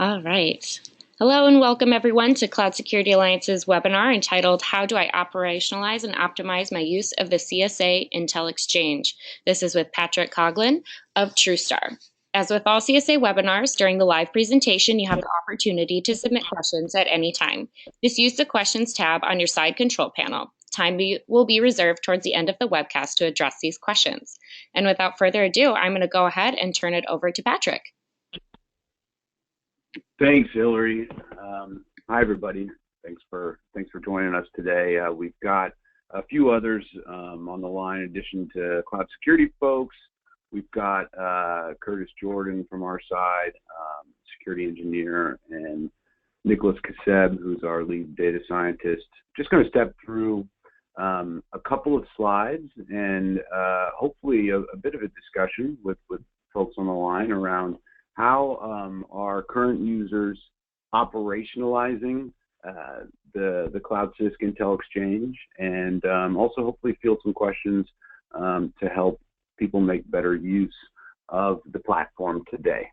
All right. Hello and welcome everyone to Cloud Security Alliance's webinar entitled How Do I Operationalize and Optimize My Use of the CSA Intel Exchange? This is with Patrick Coughlin of TrueStar. As with all CSA webinars, during the live presentation, you have the opportunity to submit questions at any time. Just use the Questions tab on your side control panel. Time will be reserved towards the end of the webcast to address these questions. And without further ado, I'm going to go ahead and turn it over to Patrick. Thanks, Hillary. Hi, everybody. Thanks for joining us today. We've got a few others on the line in addition to cloud security folks. We've got Curtis Jordan from our side, security engineer, and Nicholas Kaseb, who's our lead data scientist. Just going to step through a couple of slides and hopefully a bit of a discussion with folks on the line around how are current users operationalizing the CloudCISC Intel Exchange, and also hopefully field some questions to help people make better use of the platform today.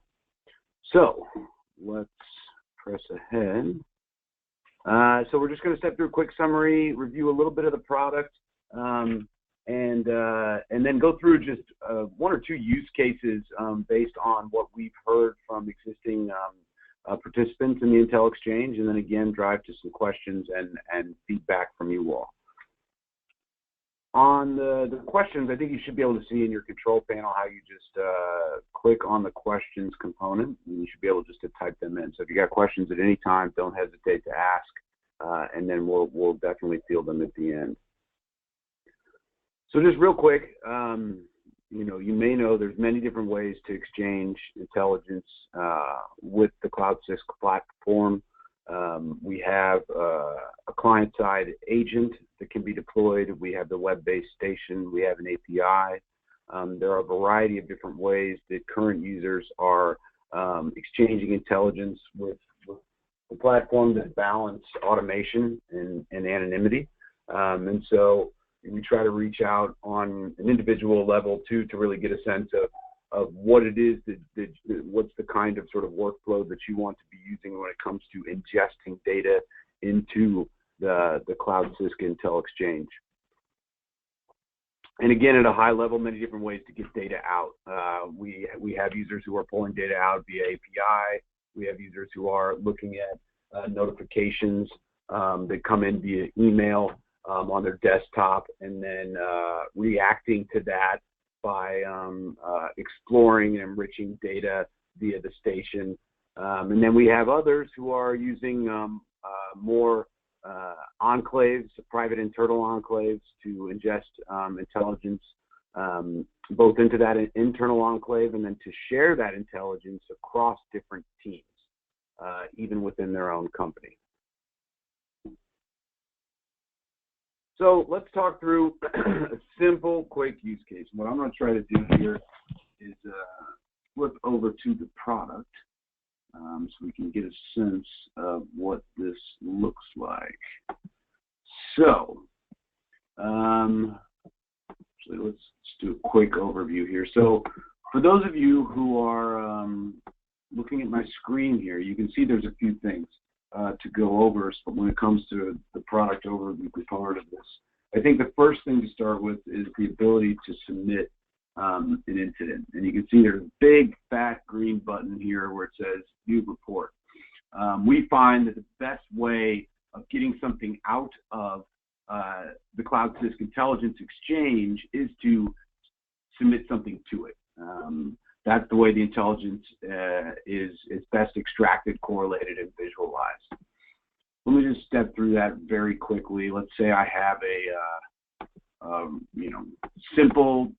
So let's press ahead. So we're just going to step through a quick summary, review a little bit of the product, and then go through just one or two use cases based on what we've heard from existing participants in the Intel Exchange, and then again drive to some questions and feedback from you all. On the questions, I think you should be able to see in your control panel how you just click on the questions component, and you should be able just to type them in. So if you got questions at any time, don't hesitate to ask, and then we'll definitely field them at the end. So just real quick, you may know there's many different ways to exchange intelligence with the CloudCISC platform. We have a client-side agent that can be deployed. We have the web-based station. We have an API. There are a variety of different ways that current users are exchanging intelligence with the platform that balance automation and anonymity. And so we try to reach out on an individual level to really get a sense of what it is what's the kind of sort of workflow that you want to be using when it comes to ingesting data into the CloudCISC Intel Exchange. And again, at a high level, many different ways to get data out. We have users who are pulling data out via API. We have users who are looking at notifications that come in via email on their desktop, and then reacting to that by exploring and enriching data via the station. And then we have others who are using more enclaves, private internal enclaves, to ingest intelligence both into that internal enclave and then to share that intelligence across different teams, even within their own company. So let's talk through a simple, quick use case. What I'm going to try to do here is flip over to the product so we can get a sense of what this looks like. So actually, let's do a quick overview here. So for those of you who are looking at my screen here, you can see there's a few things to go over, but when it comes to the product overview part of this, I think the first thing to start with is the ability to submit an incident. And you can see there's a big fat green button here where it says View Report. We find that the best way of getting something out of the CloudCISC Intelligence Exchange is to submit something to it. That's the way the intelligence is best extracted, correlated, and visualized. Let me just step through that very quickly. Let's say I have a simple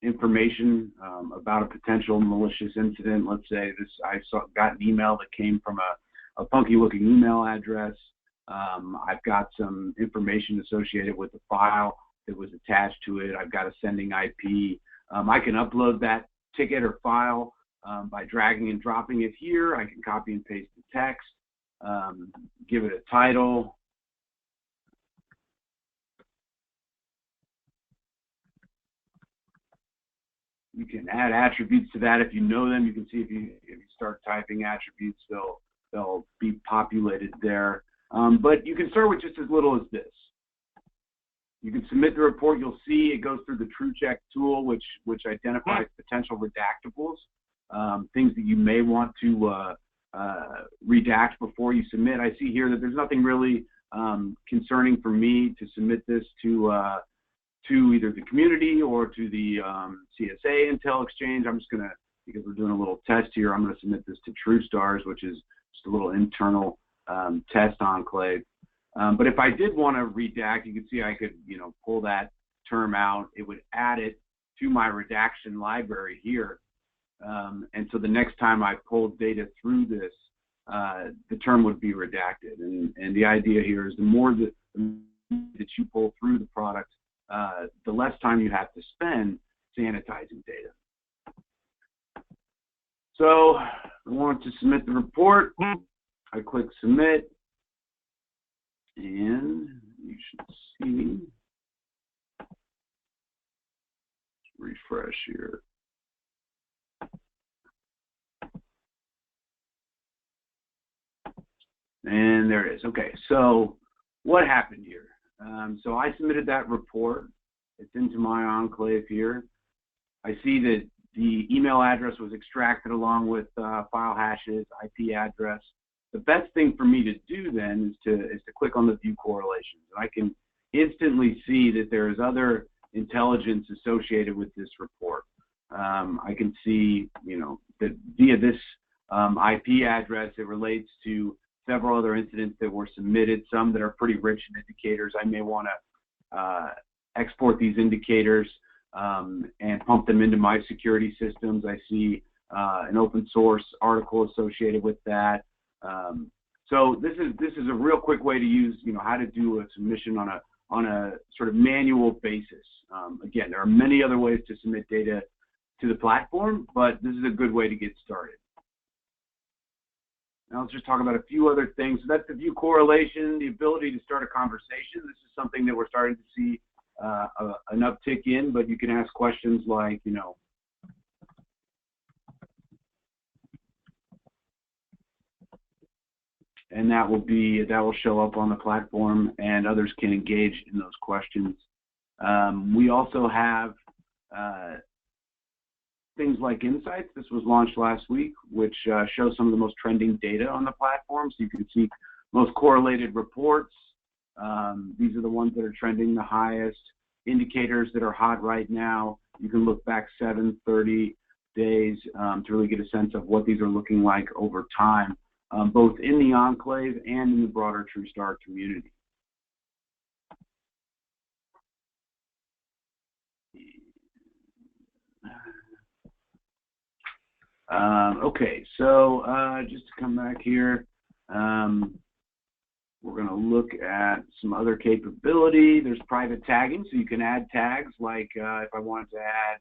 information about a potential malicious incident. Let's say I got an email that came from a funky-looking email address. I've got some information associated with the file that was attached to it. I've got a sending IP. I can upload that ticket or file by dragging and dropping it here. I can copy and paste the text, give it a title, You can add attributes to that if you know them. You can see if you start typing attributes, they'll be populated there. But you can start with just as little as this. You can submit the report. You'll see it goes through the TrueCheck tool, which identifies potential redactables, things that you may want to redact before you submit. I see here that there's nothing really concerning for me to submit this to either the community or to the CSA Intel Exchange. I'm just going to, because we're doing a little test here, I'm going to submit this to TrueStars, which is just a little internal test enclave. But if I did want to redact, you can see I could, pull that term out. It would add it to my redaction library here. And so the next time I pulled data through this, the term would be redacted. And the idea here is the more that you pull through the product, the less time you have to spend sanitizing data. So I want to submit the report. I click submit, and you should see, refresh here. And there it is. Okay, so what happened here? So I submitted that report. It's into my enclave here. I see that the email address was extracted along with file hashes, IP address. The best thing for me to do then is to click on the view correlations. I can instantly see that there is other intelligence associated with this report. I can see, that via this IP address, it relates to several other incidents that were submitted, some that are pretty rich in indicators. I may want to export these indicators and pump them into my security systems. I see an open source article associated with that. So this is a real quick way to use, how to do a submission on a sort of manual basis. Again, there are many other ways to submit data to the platform, but this is a good way to get started. Now let's just talk about a few other things. So that's the view correlation, the ability to start a conversation. This is something that we're starting to see an uptick in, but you can ask questions like, and that will show up on the platform, and others can engage in those questions. We also have things like insights. This was launched last week, which shows some of the most trending data on the platform. So you can see most correlated reports. These are the ones that are trending the highest. Indicators that are hot right now. You can look back 30 days to really get a sense of what these are looking like over time, both in the enclave and in the broader TrueStar community. Okay, so just to come back here, we're going to look at some other capability. There's private tagging, so you can add tags like if I wanted to add,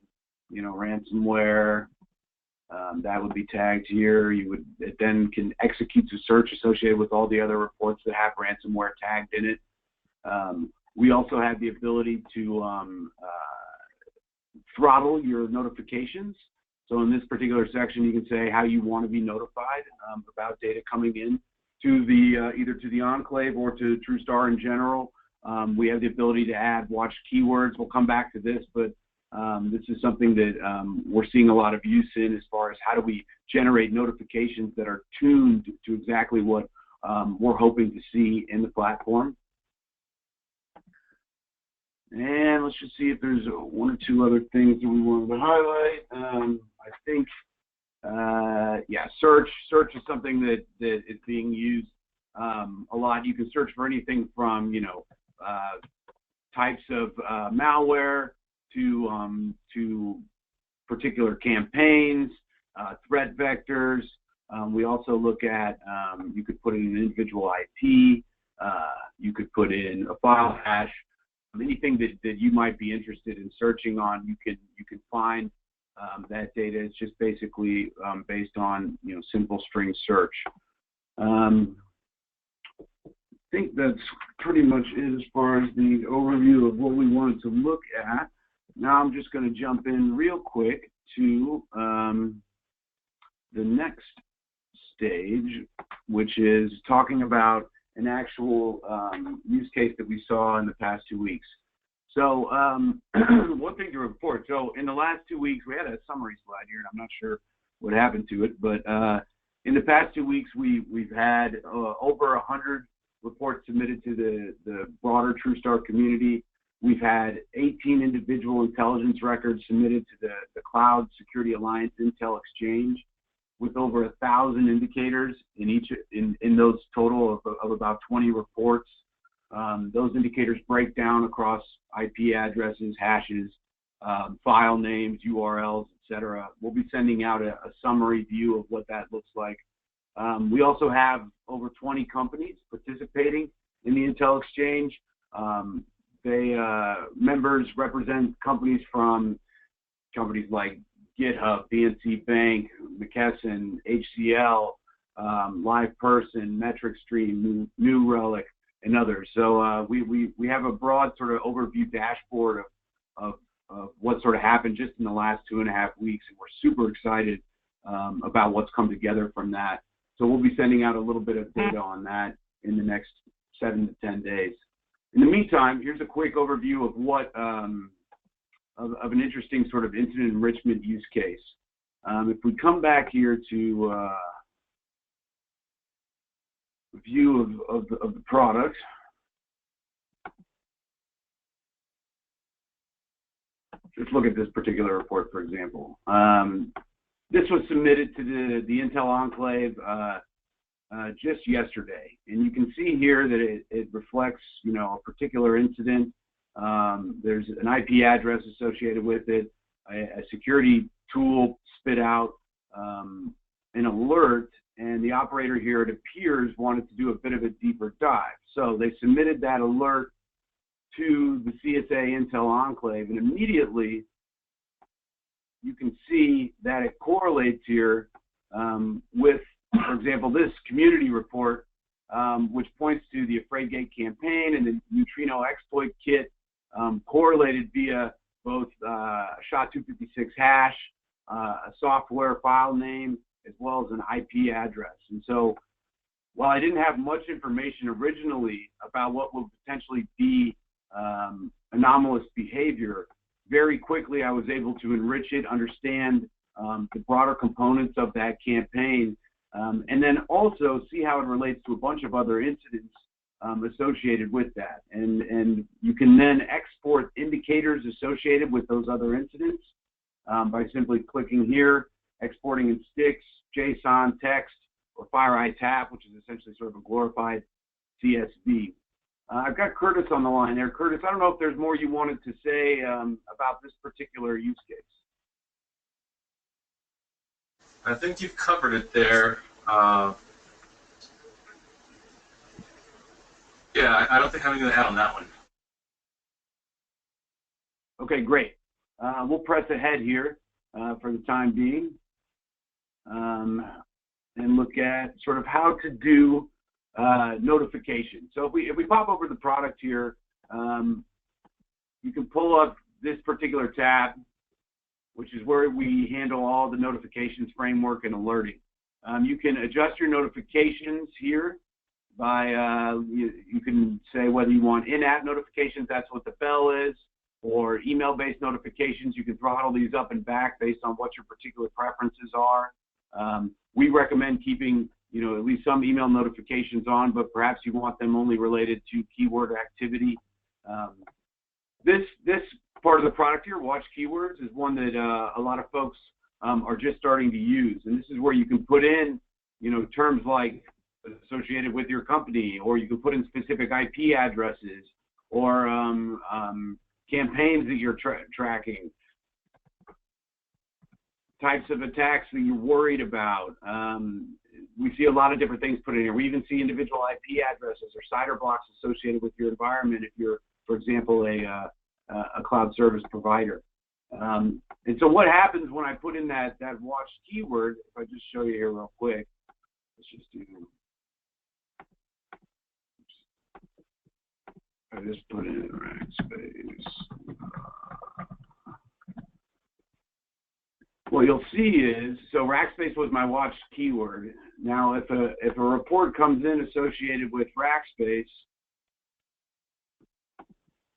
ransomware, that would be tagged here. It then can execute the search associated with all the other reports that have ransomware tagged in it. We also have the ability to throttle your notifications. So in this particular section, you can say how you want to be notified about data coming in to the either to the enclave or to TrueStar in general. We have the ability to add watch keywords. We'll come back to this, but this is something that we're seeing a lot of use in as far as how do we generate notifications that are tuned to exactly what we're hoping to see in the platform. And let's just see if there's one or two other things that we wanted to highlight. I think, yeah, search is something that is being used a lot. You can search for anything from, types of malware to particular campaigns, threat vectors. We also look at, you could put in an individual IP, you could put in a file hash. Anything that you might be interested in searching on, you can find that data. It's just basically based on simple string search. I think that's pretty much it as far as the overview of what we wanted to look at. Now I'm just going to jump in real quick to the next stage, which is talking about an actual use case that we saw in the past 2 weeks. So one thing to report, so in the last 2 weeks, we had a summary slide here, and I'm not sure what happened to it, but in the past 2 weeks, we've had over 100 reports submitted to the broader TrueStar community. We've had 18 individual intelligence records submitted to the Cloud Security Alliance Intel Exchange, with over 1,000 indicators in those total of about 20 reports. Those indicators break down across IP addresses, hashes, file names, URLs, etc. We'll be sending out a summary view of what that looks like. We also have over 20 companies participating in the Intel Exchange. Members represent companies like GitHub, PNC Bank, McKesson, HCL, LivePerson, MetricStream, New Relic, and others. So we have a broad sort of overview dashboard of what sort of happened just in the last 2.5 weeks, and we're super excited about what's come together from that. So we'll be sending out a little bit of data on that in the next 7 to 10 days. In the meantime, here's a quick overview of what of an interesting sort of incident enrichment use case. If we come back here to a view of the product, let's look at this particular report, for example. This was submitted to the Intel Enclave just yesterday, and you can see here that it reflects, a particular incident. There's an IP address associated with it. A security tool spit out an alert, and the operator here, it appears, wanted to do a bit of a deeper dive. So they submitted that alert to the CSA Intel Enclave, and immediately you can see that it correlates here with, for example, this community report, which points to the AfraidGate campaign and the Neutrino exploit kit, correlated via both SHA-256 hash, a software file name, as well as an IP address. And so while I didn't have much information originally about what would potentially be anomalous behavior, very quickly I was able to enrich it, understand the broader components of that campaign, and then also see how it relates to a bunch of other incidents associated with that. And you can then export indicators associated with those other incidents by simply clicking here, exporting in sticks, JSON, text, or FireEye-TAP, which is essentially sort of a glorified CSV. I've got Curtis on the line there. Curtis, I don't know if there's more you wanted to say about this particular use case. I think you've covered it there. Yeah, I don't think I have anything to add on that one. Okay, great. We'll press ahead here for the time being and look at sort of how to do notification. So if we pop over the product here, you can pull up this particular tab, which is where we handle all the notifications framework and alerting. You can adjust your notifications here by, you can say whether you want in-app notifications, that's what the bell is, or email-based notifications. You can throttle these up and back based on what your particular preferences are. We recommend keeping at least some email notifications on, but perhaps you want them only related to keyword activity. This part of the product here, Watch Keywords, is one that a lot of folks are just starting to use. And this is where you can put in, terms like associated with your company, or you can put in specific IP addresses, or campaigns that you're tracking, types of attacks that you're worried about. We see a lot of different things put in here. We even see individual IP addresses or CIDR blocks associated with your environment if you're, for example, a cloud service provider. And so what happens when I put in that watch keyword, if I just show you here real quick, let's just do, I just put in rack space. what you'll see is, so Rackspace was my watched keyword. Now, if a report comes in associated with Rackspace,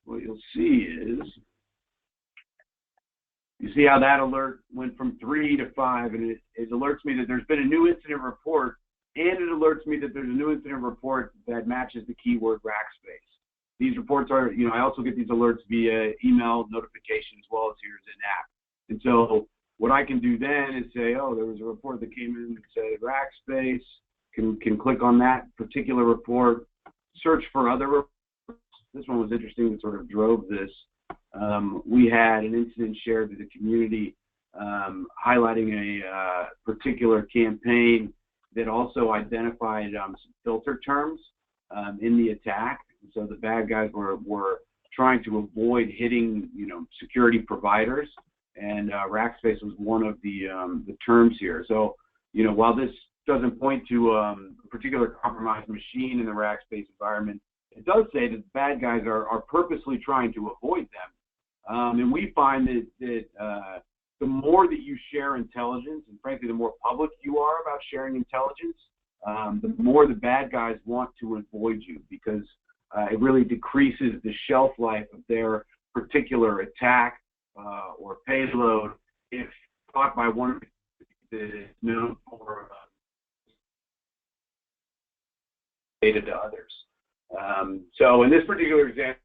what you'll see is, you see how that alert went from 3 to 5, and it alerts me that there's been a new incident report, and it alerts me that there's a new incident report that matches the keyword Rackspace. These reports are, I also get these alerts via email notification as well as here in app. And so what I can do then is say, oh, there was a report that came in that said Rackspace, can click on that particular report, search for other reports. This one was interesting that sort of drove this. We had an incident shared with the community highlighting a particular campaign that also identified some filter terms in the attack. So the bad guys were trying to avoid hitting, security providers, and Rackspace was one of the terms here. So, while this doesn't point to a particular compromised machine in the Rackspace environment, it does say that the bad guys are purposely trying to avoid them. And we find that the more that you share intelligence, and frankly, the more public you are about sharing intelligence, the more the bad guys want to avoid you, because it really decreases the shelf life of their particular attack or payload if caught by one that is known for data to others. So in this particular example,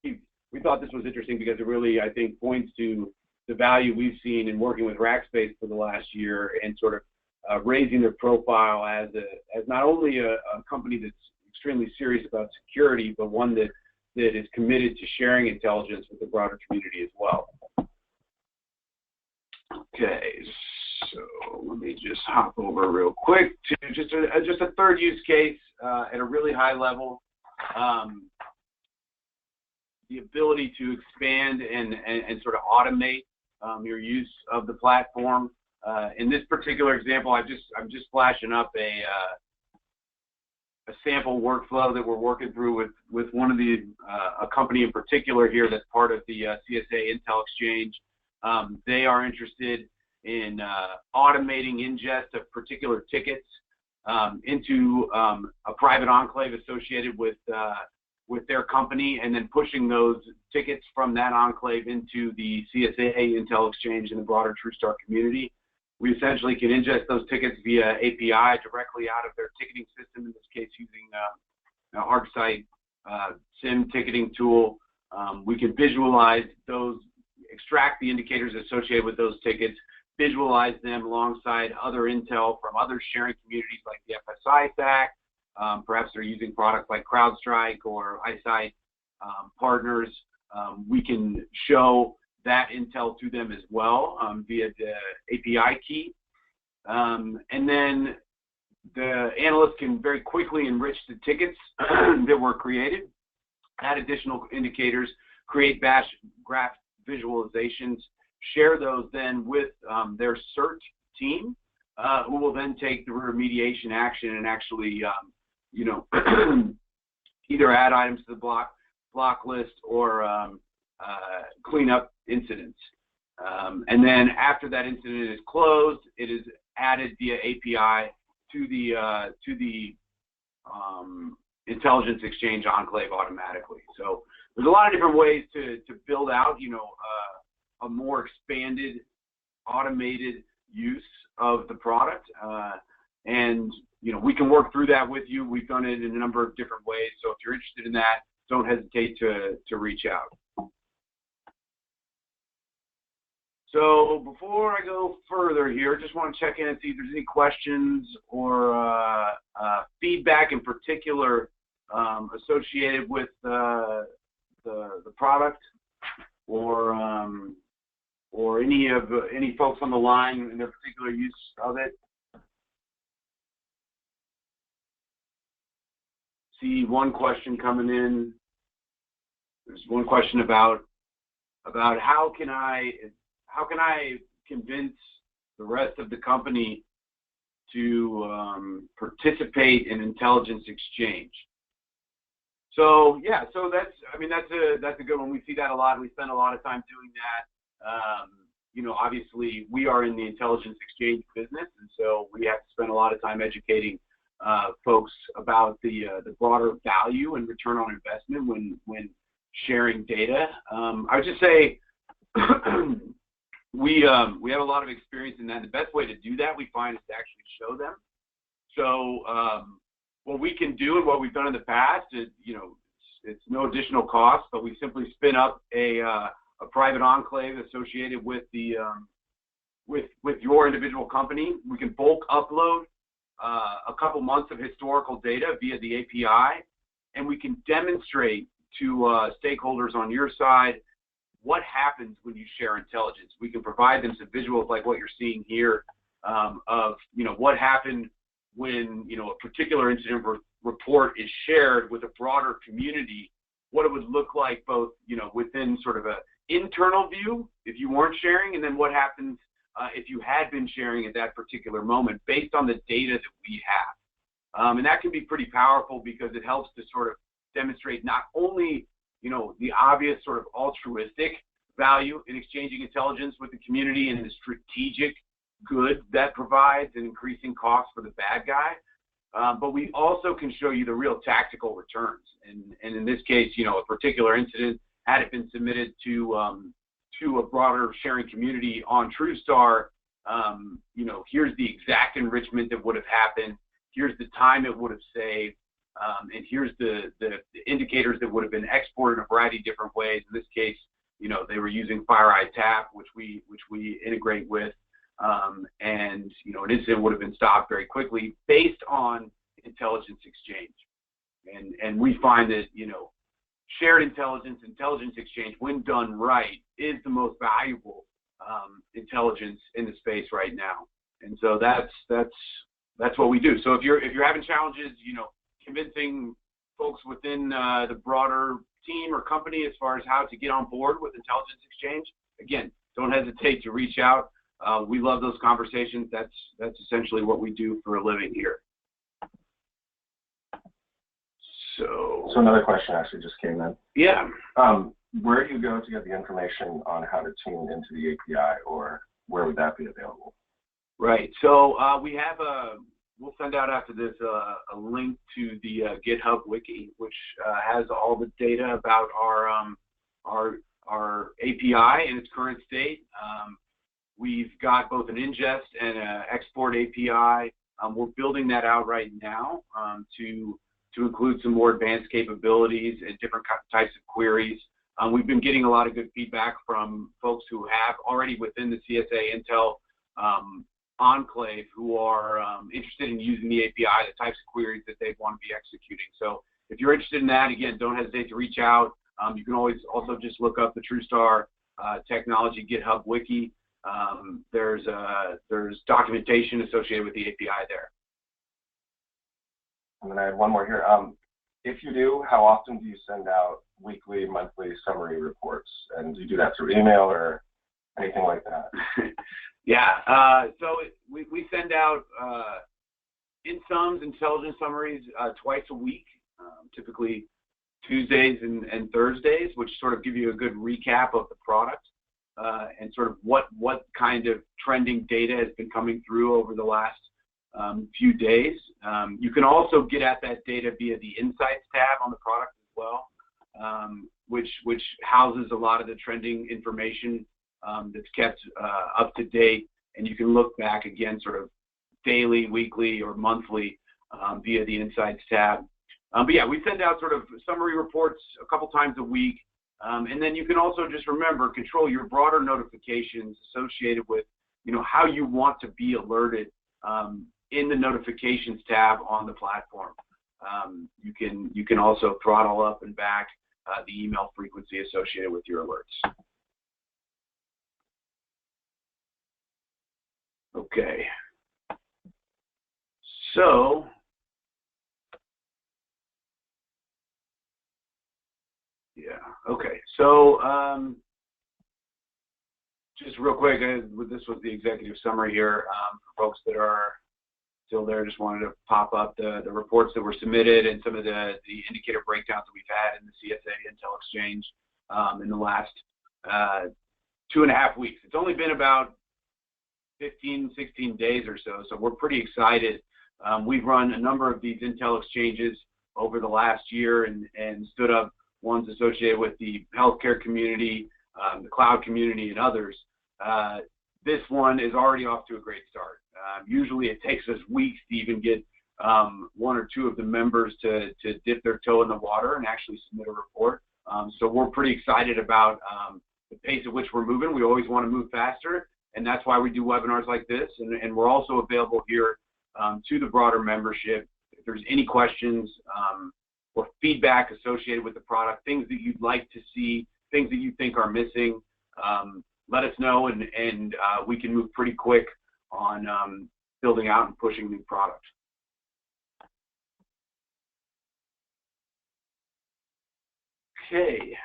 we thought this was interesting because it really, I think, points to the value we've seen in working with Rackspace for the last year and sort of raising their profile as not only a company that's extremely serious about security, but one that is committed to sharing intelligence with the broader community as well. Okay, so let me just hop over real quick to just a third use case at a really high level. The ability to expand and sort of automate your use of the platform. In this particular example, I'm just flashing up a sample workflow that we're working through with one of a company in particular here that's part of the CSA Intel Exchange. They are interested in automating ingest of particular tickets into a private enclave associated with their company, and then pushing those tickets from that enclave into the CSA Intel Exchange and the broader TrueStar community. We essentially can ingest those tickets via API directly out of their ticketing system, in this case using a ArcSight SIM ticketing tool. We can visualize those, extract the indicators associated with those tickets, visualize them alongside other intel from other sharing communities like the FSI stack. Perhaps they're using products like CrowdStrike or iSight partners. We can show that intel to them as well via the API key. And then the analyst can very quickly enrich the tickets that were created, add additional indicators, create graph visualizations, share those then with their CERT team, who will then take the remediation action and actually either add items to the block list or clean up incidents. And then after that incident is closed, it is added via API to the intelligence exchange enclave automatically. So there's a lot of different ways to build out, a more expanded, automated use of the product. And we can work through that with you. We've done it in a number of different ways. So if you're interested in that, don't hesitate to reach out. So before I go further here, just want to check in and see if there's any questions or feedback in particular associated with the product, or any folks on the line in their particular use of it. See one question coming in. There's one question about how can I convince the rest of the company to participate in intelligence exchange. So yeah, so that's a good one. We see that a lot. We spend a lot of time doing that. obviously we are in the intelligence exchange business, and so we have to spend a lot of time educating folks about the broader value and return on investment when sharing data. I would just say we have a lot of experience in that. And the best way to do that, we find, is to actually show them. So what we can do and what we've done in the past is, it's no additional cost, but we simply spin up a private enclave associated with the with your individual company. We can bulk upload a couple months of historical data via the API, and we can demonstrate to stakeholders on your side what happens when you share intelligence. We can provide them some visuals like what you're seeing here of what happened when a particular incident report is shared with a broader community, what it would look like both within sort of a internal view if you weren't sharing, and then what happens if you had been sharing at that particular moment based on the data that we have. And that can be pretty powerful because it helps to sort of demonstrate not only the obvious sort of altruistic value in exchanging intelligence with the community and the strategic good that provides and increasing costs for the bad guy, but we also can show you the real tactical returns. And in this case, a particular incident, had it been submitted to a broader sharing community on TrueStar, here's the exact enrichment that would have happened, here's the time it would have saved, and here's the indicators that would have been exported in a variety of different ways. In this case, they were using FireEye Tap, which we integrate with, and an incident would have been stopped very quickly based on intelligence exchange. And we find that shared intelligence exchange, when done right, is the most valuable intelligence in the space right now. And so that's what we do. So if you're having challenges, convincing folks within the broader team or company as far as how to get on board with intelligence exchange, again, don't hesitate to reach out. We love those conversations. That's essentially what we do for a living here. So another question actually just came in. Yeah. Where do you go to get the information on how to tune into the API, or where would that be available? Right. So we'll send out after this a link to the GitHub wiki, which has all the data about our API in its current state. We've got both an ingest and an export API. We're building that out right now to include some more advanced capabilities and different types of queries. We've been getting a lot of good feedback from folks who have already within the CSA Intel enclave who are interested in using the API, the types of queries that they want to be executing. So if you're interested in that, again, don't hesitate to reach out. You can always also just look up the TrueStar technology GitHub wiki. There's documentation associated with the API there. And then I had one more here. If you do, how often do you send out weekly, monthly summary reports? And do you do that through email or anything like that? Yeah, so we send out intelligence summaries twice a week, typically Tuesdays and Thursdays, which sort of give you a good recap of the product and sort of what kind of trending data has been coming through over the last few days. You can also get at that data via the Insights tab on the product as well, which houses a lot of the trending information that's kept up to date, and you can look back again sort of daily, weekly, or monthly via the Insights tab. But yeah, we send out sort of summary reports a couple times a week, and then you can also just remember, control your broader notifications associated with how you want to be alerted in the notifications tab on the platform. You can also throttle up and back the email frequency associated with your alerts. Okay. So yeah. Okay. So just real quick, this was the executive summary here for folks that are still there. Just wanted to pop up the reports that were submitted and some of the indicator breakdowns that we've had in the CSA Intel Exchange in the last 2.5 weeks. It's only been about 15, 16 days or so, so we're pretty excited. We've run a number of these Intel exchanges over the last year and stood up ones associated with the healthcare community, the cloud community, and others. This one is already off to a great start. Usually it takes us weeks to even get one or two of the members to dip their toe in the water and actually submit a report. So we're pretty excited about the pace at which we're moving. We always want to move faster, and that's why we do webinars like this. And we're also available here to the broader membership. If there's any questions or feedback associated with the product, things that you'd like to see, things that you think are missing, let us know, and we can move pretty quick on building out and pushing new products. Okay,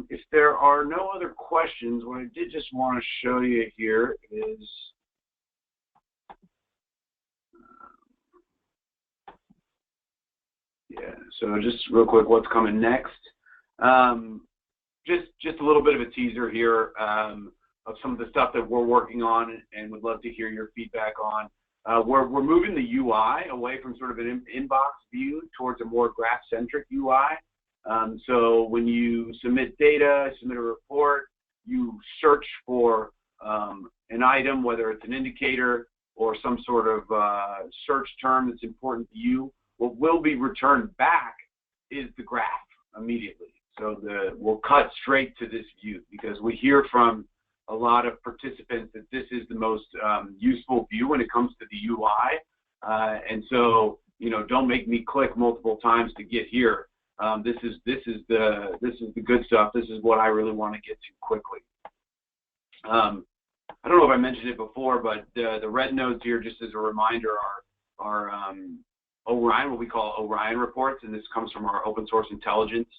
if there are no other questions, what I did just want to show you here is yeah, so just real quick, what's coming next? Just a little bit of a teaser here of some of the stuff that we're working on and would love to hear your feedback on. We're moving the UI away from sort of an inbox view towards a more graph-centric UI. So when you submit data, submit a report, you search for an item, whether it's an indicator or some sort of search term that's important to you. What will be returned back is the graph immediately. So we'll cut straight to this view because we hear from a lot of participants that this is the most useful view when it comes to the UI. And so, you know, don't make me click multiple times to get here. This is the good stuff. This is what I really want to get to quickly. I don't know if I mentioned it before, but the red nodes here, just as a reminder, are Orion, what we call Orion reports, and this comes from our open source intelligence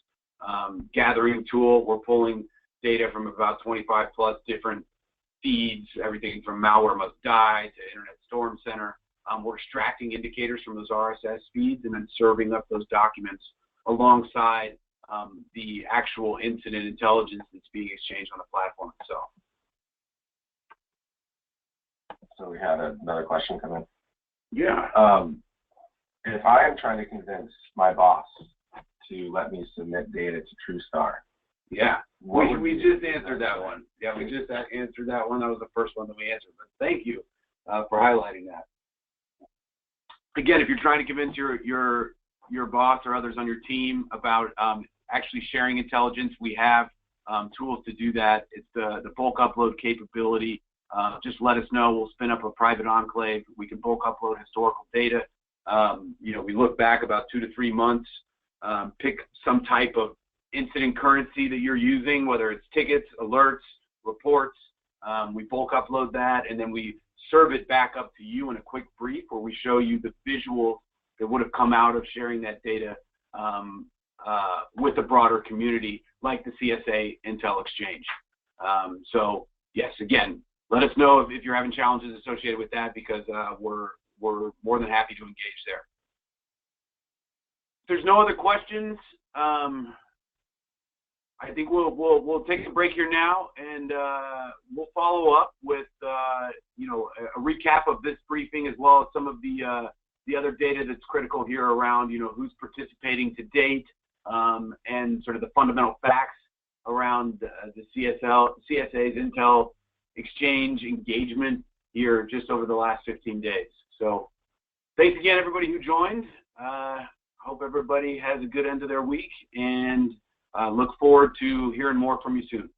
gathering tool. We're pulling data from about 25 plus different feeds, everything from Malware Must Die to Internet Storm Center. We're extracting indicators from those RSS feeds and then serving up those documents alongside the actual incident intelligence that's being exchanged on the platform itself. So we had another question come in. Yeah. If I am trying to convince my boss to let me submit data to TrueStar. Yeah, we just answered that one. Yeah, we just answered that one. That was the first one that we answered. But thank you for highlighting that. Again, if you're trying to convince your boss or others on your team about actually sharing intelligence, we have tools to do that. It's the bulk upload capability. Just let us know. We'll spin up a private enclave. We can bulk upload historical data. You know, we look back about 2 to 3 months, pick some type of incident currency that you're using, whether it's tickets, alerts, reports. We bulk upload that, and then we serve it back up to you in a quick brief where we show you the visuals that would have come out of sharing that data with the broader community, like the CSA Intel Exchange. So yes, again, let us know if you're having challenges associated with that, because we're more than happy to engage there. If there's no other questions, I think we'll take a break here now, and we'll follow up with you know, a recap of this briefing as well as some of the other data that's critical here around, you know, who's participating to date, and sort of the fundamental facts around the CSA's Intel Exchange engagement here just over the last 15 days. So thanks again, everybody who joined. Hope everybody has a good end of their week, and look forward to hearing more from you soon.